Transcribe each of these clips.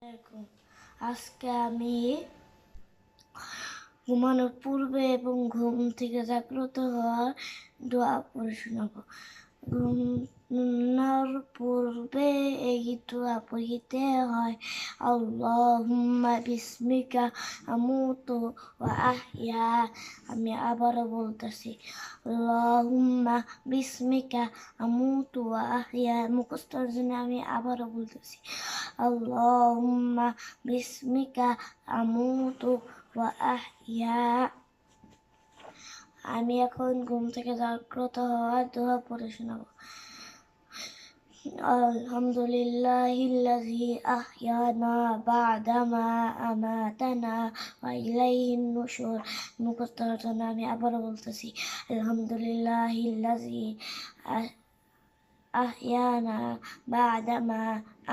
আলাইকুম। আজকে আমি ঘুমানোর পূর্বে এবং ঘুম থেকে জাগ্রত হওয়ার দোয়া পড়ে শোনাবো। ঘুমানোর পূর্বে এই দোয়া পড়িতে হয়। আল্লাহুম্মা বিসমিকা আমুতু ওয়া আহইয়া। আমি আবারও বলতেছি, আল্লাহুম্মা বিসমিকা আমুতু ওয়া আহইয়া। মুখস্থর জন্য আমি আবারও বলতেছি, আল্লাহুম্মা বিসমিকা আমুতু ওয়া আহইয়া। আমি এখন ঘুম থেকে জাগ্রত হওয়ার দোয়া পড়ে শোনাবো। আলহামদুলিল্লাহিল্লাযী আহইয়ানা বা'দামা আমাতানা ওয়া ইলাইহিন নুশুর। মুখস্থর জন্য আমি আবারও বলতেছি, আলহামদুলিল্লাহিল্লাযী আহইয়ানা বা'দামা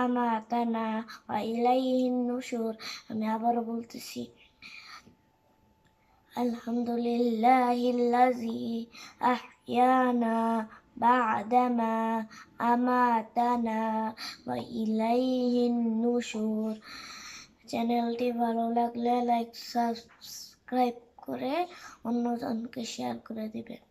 আমাতানা ওয়া ইলাইহিন নুশুর। আমি আবারও বলতেছি, আলহামদুলিল্লাহিল্লাযী আহইয়ানা বা'দামা আমাতানা ওয়া ইলাইহিন নুশুর। চ্যানেলটি ভালো লাগলে লাইক সাবস্ক্রাইব করে অন্যজনকে শেয়ার করে দিবেন।